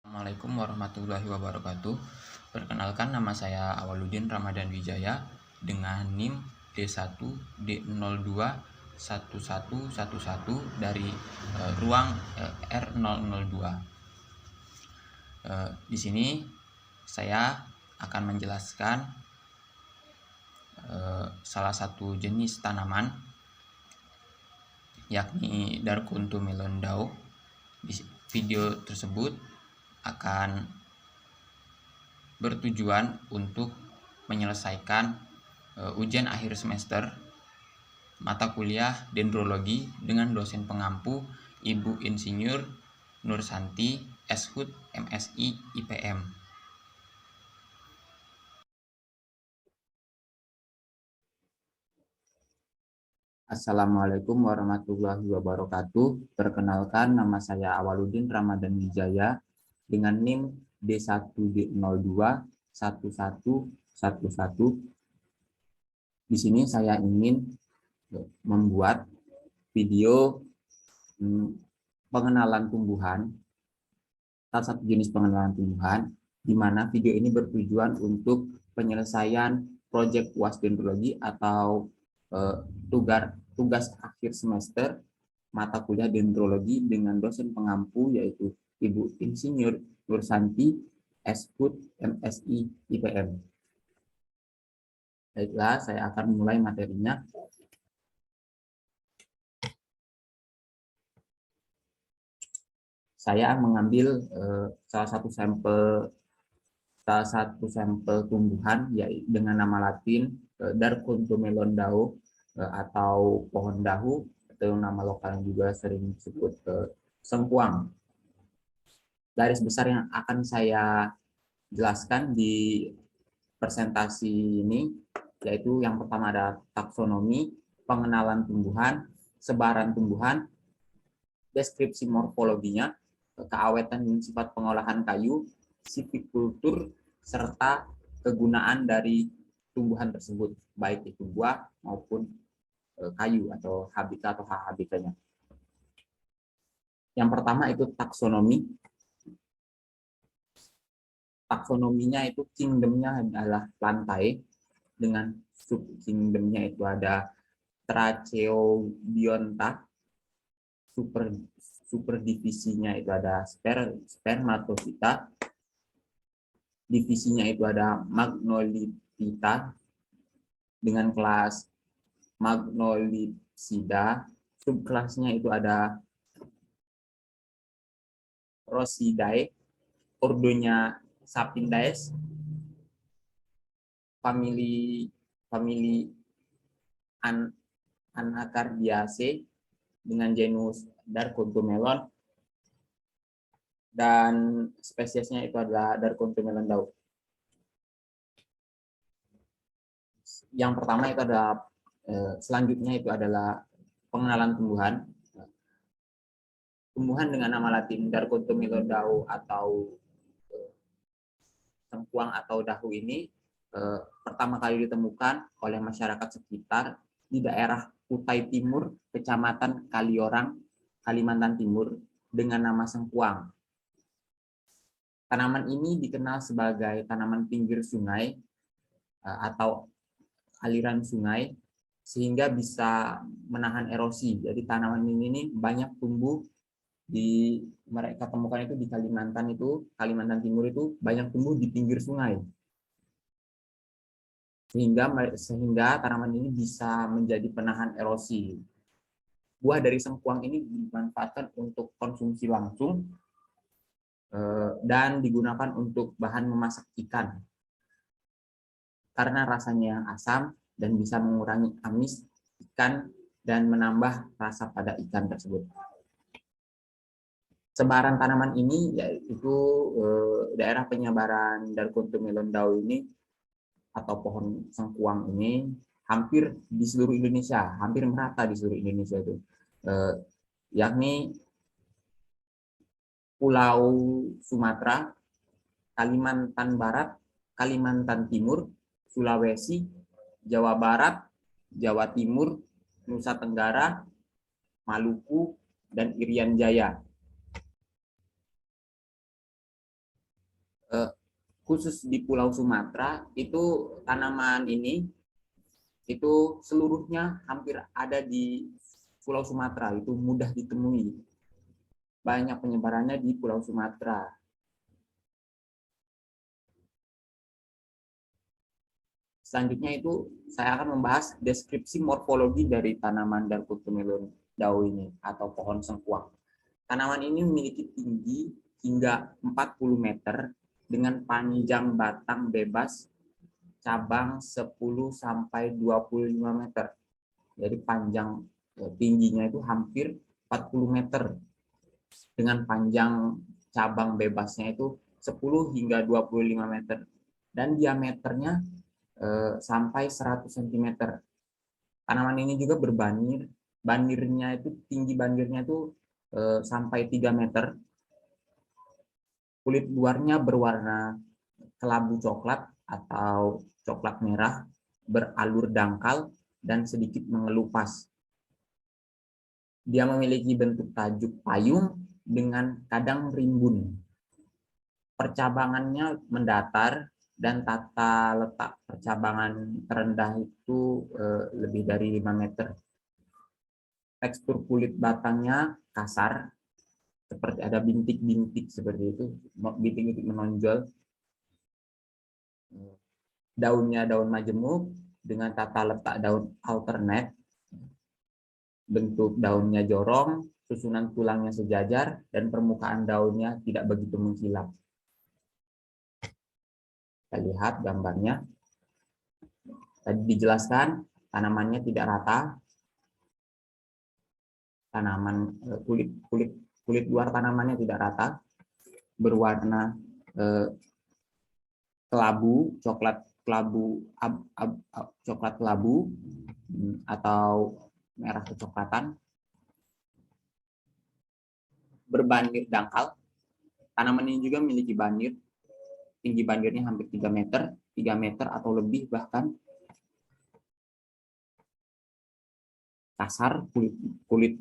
Assalamualaikum warahmatullahi wabarakatuh. Perkenalkan, nama saya Awaludin Ramadan Wijaya dengan NIM D1D021111 dari ruang R002. Di sini saya akan menjelaskan salah satu jenis tanaman, yakni Darkuntum melondau. Di video tersebut akan bertujuan untuk menyelesaikan ujian akhir semester mata kuliah dendrologi dengan dosen pengampu Ibu Insinyur Nursanti Eshut MSI IPM. Assalamualaikum warahmatullahi wabarakatuh. Perkenalkan, nama saya Awaludin Ramadan Wijaya dengan NIM D1D021111. Di sini saya ingin membuat video pengenalan tumbuhan, salah satu jenis pengenalan tumbuhan, di mana video ini bertujuan untuk penyelesaian proyek UAS dendrologi atau tugas akhir semester mata kuliah dendrologi dengan dosen pengampu yaitu Ibu Insinyur Nursanti Eshut MSI IPM. Baiklah, saya akan mulai materinya. Saya mengambil salah satu sampel tumbuhan yaitu dengan nama Latin Darkuntum melondau atau pohon dahu, atau nama lokal juga sering disebut sengkuang. Garis besar yang akan saya jelaskan di presentasi ini yaitu yang pertama ada taksonomi, pengenalan tumbuhan, sebaran tumbuhan, deskripsi morfologinya, keawetan dan sifat pengolahan kayu, silvikultur, serta kegunaan dari tumbuhan tersebut, baik itu buah maupun kayu atau habitat atau hak habitatnya. Yang pertama itu taksonomi. Taksonominya itu kingdomnya adalah lantai, dengan sub kingdomnya itu ada Tracheobionta, super divisinya itu ada spermatofita, divisinya itu ada Magnolithita dengan kelas Magnolithida, subkelasnya itu ada Rosidae, ordonya Sapindaes, famili Anacardiaceae dengan genus Darkuntum, dan spesiesnya itu adalah Darkuntum melondau. Yang pertama itu adalah selanjutnya itu adalah pengenalan tumbuhan. Tumbuhan dengan nama Latin Darkuntum melondau atau sengkuang atau dahu ini pertama kali ditemukan oleh masyarakat sekitar di daerah Kutai Timur, Kecamatan Kaliorang, Kalimantan Timur dengan nama sengkuang. Tanaman ini dikenal sebagai tanaman pinggir sungai atau aliran sungai sehingga bisa menahan erosi. Jadi tanaman ini banyak tumbuh di mereka temukan itu di Kalimantan Timur itu banyak tumbuh di pinggir sungai. Sehingga tanaman ini bisa menjadi penahan erosi. Buah dari sengkuang ini dimanfaatkan untuk konsumsi langsung dan digunakan untuk bahan memasak ikan karena rasanya yang asam dan bisa mengurangi amis ikan dan menambah rasa pada ikan tersebut. Sebaran tanaman ini yaitu daerah penyebaran Darkuntum melondau ini atau pohon sengkuang ini hampir di seluruh Indonesia, hampir merata di seluruh Indonesia itu, yakni Pulau Sumatera, Kalimantan Barat, Kalimantan Timur, Sulawesi, Jawa Barat, Jawa Timur, Nusa Tenggara, Maluku, dan Irian Jaya. Khusus di Pulau Sumatera itu tanaman ini itu seluruhnya hampir ada di Pulau Sumatera, itu mudah ditemui. Banyak penyebarannya di Pulau Sumatera. Selanjutnya itu saya akan membahas deskripsi morfologi dari tanaman Darkutumelon dao ini atau pohon sengkuang. Tanaman ini memiliki tinggi hingga 40 meter dengan panjang batang bebas cabang 10 sampai 25 meter. Jadi panjang tingginya itu hampir 40 meter dengan panjang cabang bebasnya itu 10 hingga 25 meter dan diameternya sampai 100 cm. Tanaman ini juga berbanir, banirnya itu tinggi banirnya itu sampai 3 meter. Kulit luarnya berwarna kelabu coklat atau coklat merah, beralur dangkal dan sedikit mengelupas. Dia memiliki bentuk tajuk payung dengan kadang rimbun. Percabangannya mendatar dan tata letak percabangan terendah itu lebih dari 5 meter. Tekstur kulit batangnya kasar, seperti ada bintik-bintik seperti itu, bintik-bintik menonjol. Daunnya daun majemuk dengan tata letak daun alternate. Bentuk daunnya jorong, susunan tulangnya sejajar, dan permukaan daunnya tidak begitu mengkilap. Kita lihat gambarnya. Tadi dijelaskan tanamannya tidak rata. Tanaman kulit luar tanamannya tidak rata, berwarna kelabu, coklat kelabu atau merah kecoklatan, berbanir dangkal. Tanaman ini juga memiliki banir, tinggi banirnya hampir 3 meter atau lebih bahkan. Kasar, kulit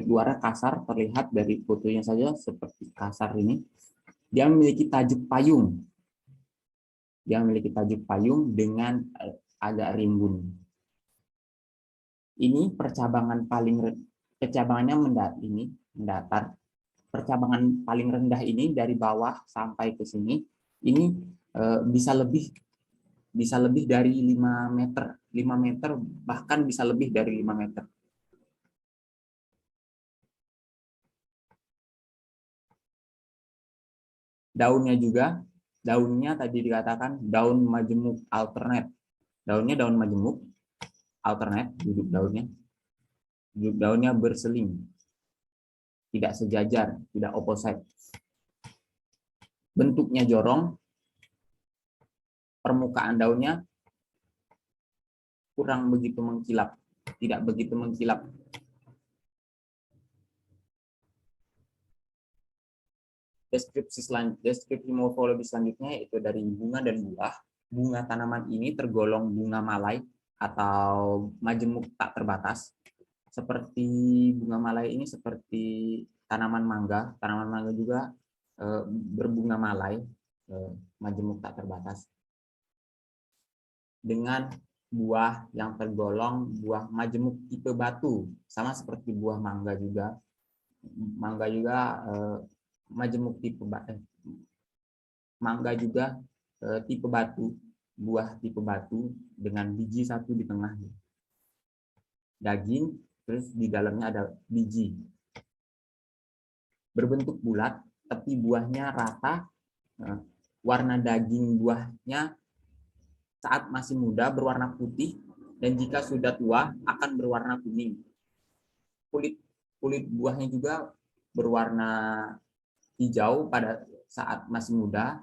luarnya kasar, terlihat dari fotonya saja seperti kasar ini. Dia memiliki tajuk payung. Dengan agak rimbun. Ini percabangannya mendatar. Percabangan paling rendah ini dari bawah sampai ke sini ini bisa lebih dari 5 meter, bahkan bisa lebih dari 5 meter. Daunnya tadi dikatakan daun majemuk alternate. Daunnya daun majemuk alternate, duduk daunnya berseling, tidak sejajar, tidak opposite. Bentuknya jorong, permukaan daunnya kurang begitu mengkilap, tidak begitu mengkilap. Deskripsi morfologi selanjutnya yaitu dari bunga dan buah. Bunga tanaman ini tergolong bunga malai atau majemuk tak terbatas. Seperti bunga malai ini seperti tanaman mangga. Tanaman mangga juga berbunga malai, majemuk tak terbatas. Dengan buah yang tergolong buah majemuk tipe batu, sama seperti buah mangga juga. Mangga juga majemuk tipe mangga juga tipe batu, buah tipe batu dengan biji satu di tengah, daging, terus di dalamnya ada biji. Berbentuk bulat, tepi buahnya rata, warna daging buahnya saat masih muda berwarna putih dan jika sudah tua akan berwarna kuning. Kulit buahnya juga berwarna hijau pada saat masih muda,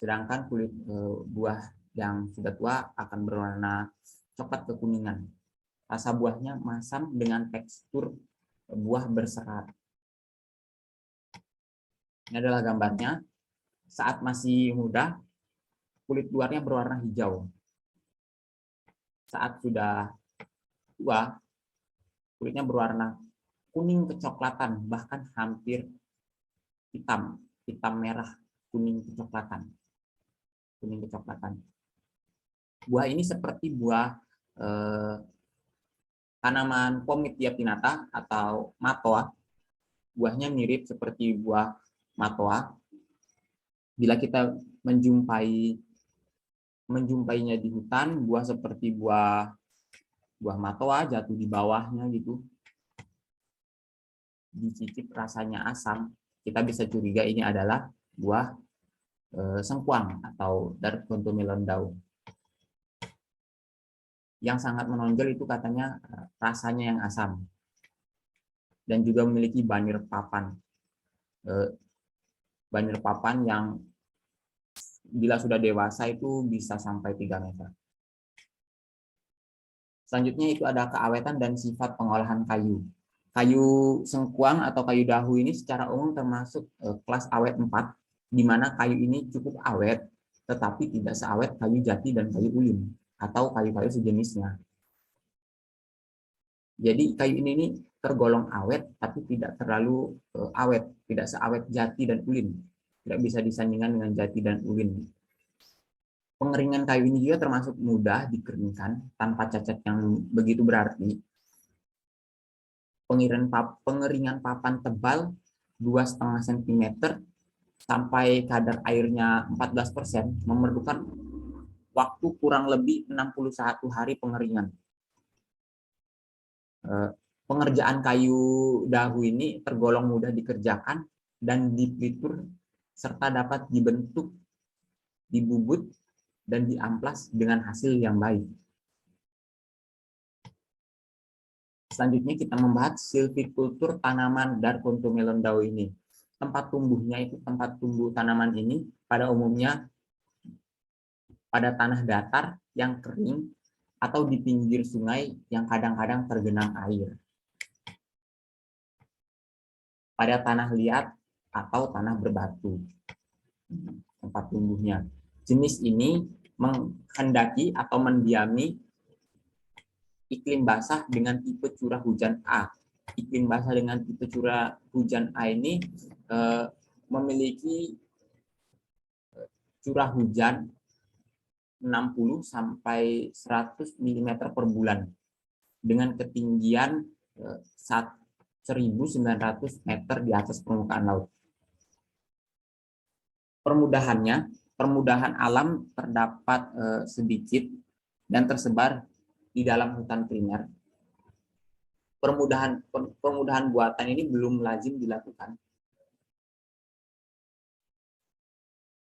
sedangkan kulit buah yang sudah tua akan berwarna coklat kekuningan. Rasa buahnya masam dengan tekstur buah berserat. Ini adalah gambarnya. Saat masih muda, kulit luarnya berwarna hijau. Saat sudah tua, kulitnya berwarna kuning kecoklatan, bahkan hampir hitam merah. kuning kecoklatan. Kuning kecoklatan. Buah ini seperti buah tanaman Pomitia pinnata atau matoa. Buahnya mirip seperti buah matoa. Bila kita menjumpainya di hutan, buah seperti buah matoa jatuh di bawahnya gitu. Dicicip rasanya asam, kita bisa curiga ini adalah buah sengkuang atau Dark Contomelon Dau. Yang sangat menonjol itu katanya rasanya yang asam dan juga memiliki banir papan. Banir papan yang bila sudah dewasa itu bisa sampai 3 meter. Selanjutnya itu ada keawetan dan sifat pengolahan kayu. Kayu sengkuang atau kayu dahu ini secara umum termasuk kelas awet 4, di mana kayu ini cukup awet, tetapi tidak seawet kayu jati dan kayu ulin, atau kayu-kayu sejenisnya. Jadi kayu ini tergolong awet, tapi tidak terlalu awet, tidak seawet jati dan ulin. Tidak bisa disandingkan dengan jati dan ulin. Pengeringan kayu ini juga termasuk mudah dikeringkan tanpa cacat yang begitu berarti. Pengeringan papan tebal 2,5 cm sampai kadar airnya 14% memerlukan waktu kurang lebih 61 hari pengeringan. Pengerjaan kayu dahu ini tergolong mudah dikerjakan dan dipelitur serta dapat dibentuk, dibubut, dan diamplas dengan hasil yang baik. Selanjutnya kita membahas silvikultur tanaman Dark Contomelon Dau ini. Tempat tumbuh tanaman ini pada umumnya pada tanah datar yang kering atau di pinggir sungai yang kadang-kadang tergenang air. Pada tanah liat atau tanah berbatu tempat tumbuhnya. Jenis ini menghendaki atau mendiami iklim basah dengan tipe curah hujan A. Iklim basah dengan tipe curah hujan A ini memiliki curah hujan 60 sampai 100 mm per bulan dengan ketinggian 1.900 meter di atas permukaan laut. Permudahan alam terdapat sedikit dan tersebar di dalam hutan primer. Permudahan buatan ini belum lazim dilakukan.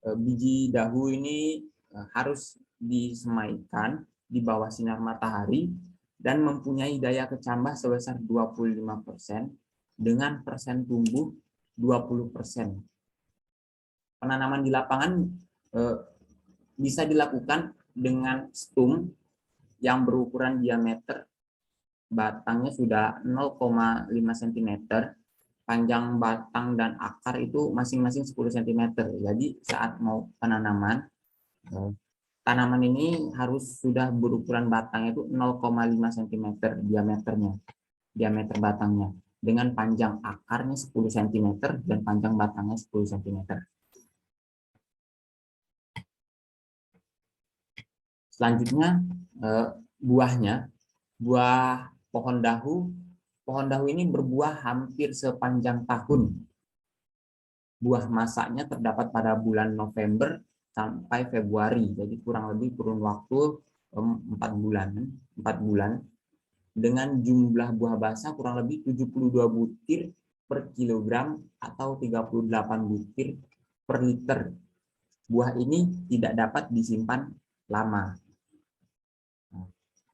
Biji dahu ini harus disemaikan di bawah sinar matahari dan mempunyai daya kecambah sebesar 25% dengan persen tumbuh 20%. Penanaman di lapangan bisa dilakukan dengan stum yang berukuran diameter batangnya sudah 0,5 cm, panjang batang dan akar itu masing-masing 10 cm. Jadi saat mau penanaman, tanaman ini harus sudah berukuran batangnya itu 0,5 cm diameter batangnya, dengan panjang akarnya 10 cm dan panjang batangnya 10 cm. Selanjutnya buah pohon dahu ini berbuah hampir sepanjang tahun. Buah masaknya terdapat pada bulan November sampai Februari, jadi kurang lebih kurun waktu 4 bulan dengan jumlah buah basah kurang lebih 72 butir per kilogram atau 38 butir per liter. Buah ini tidak dapat disimpan lama.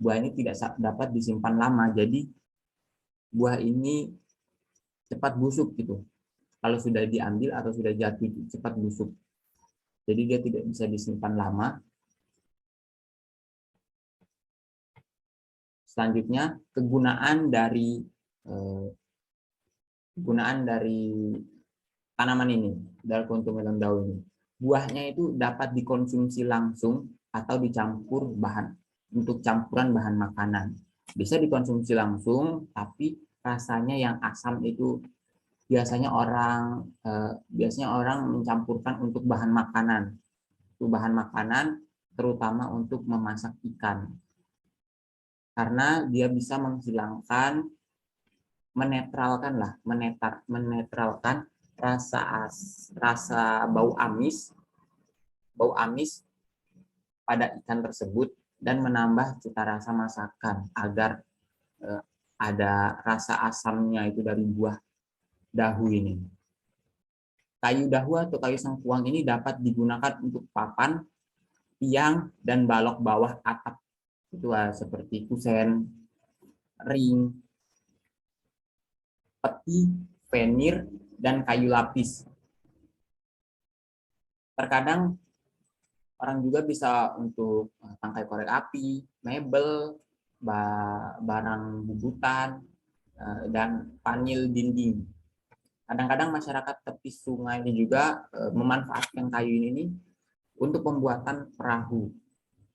Buah ini tidak dapat disimpan lama, jadi buah ini cepat busuk gitu. Kalau sudah diambil atau sudah jatuh cepat busuk. Jadi dia tidak bisa disimpan lama. Selanjutnya kegunaan dari tanaman ini, Dark Contomelon Dau ini. Buahnya itu dapat dikonsumsi langsung atau dicampur untuk campuran bahan makanan. Bisa dikonsumsi langsung, tapi rasanya yang asam itu biasanya orang mencampurkan untuk bahan makanan. Untuk bahan makanan terutama untuk memasak ikan. Karena dia bisa menghilangkan, menetralkan rasa bau amis pada ikan tersebut dan menambah cita rasa masakan agar ada rasa asamnya itu dari buah dahu ini. Kayu dahu atau kayu sengkuang ini dapat digunakan untuk papan, tiang, dan balok bawah atap. Itu seperti kusen, ring, peti, venir, dan kayu lapis. Terkadang orang juga bisa untuk tangkai korek api, mebel, barang bubutan, dan panil dinding. Kadang-kadang masyarakat tepi sungai ini juga memanfaatkan kayu ini untuk pembuatan perahu.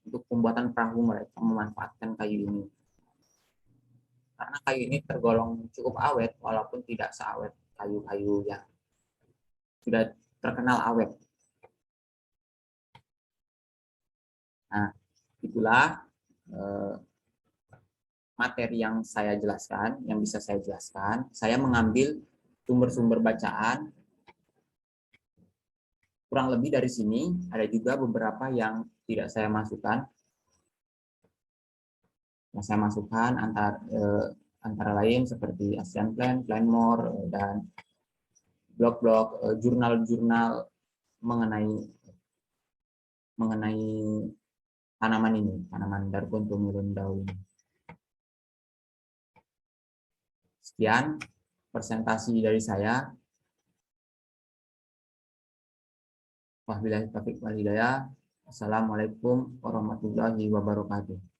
Untuk pembuatan perahu mereka memanfaatkan kayu ini. Karena kayu ini tergolong cukup awet walaupun tidak seawet kayu-kayu yang sudah terkenal awet. Nah, itulah materi yang saya jelaskan, yang bisa saya jelaskan. Saya mengambil sumber-sumber bacaan kurang lebih dari sini. Ada juga beberapa yang tidak saya masukkan. Yang saya masukkan antara lain seperti ASEAN Plan, Planmore, dan blog-blog, jurnal-jurnal mengenai tanaman ini, tanaman Darcontumulon daun. Sekian presentasi dari saya. Wabillahi taufiq wal hidayah. Assalamualaikum warahmatullahi wabarakatuh.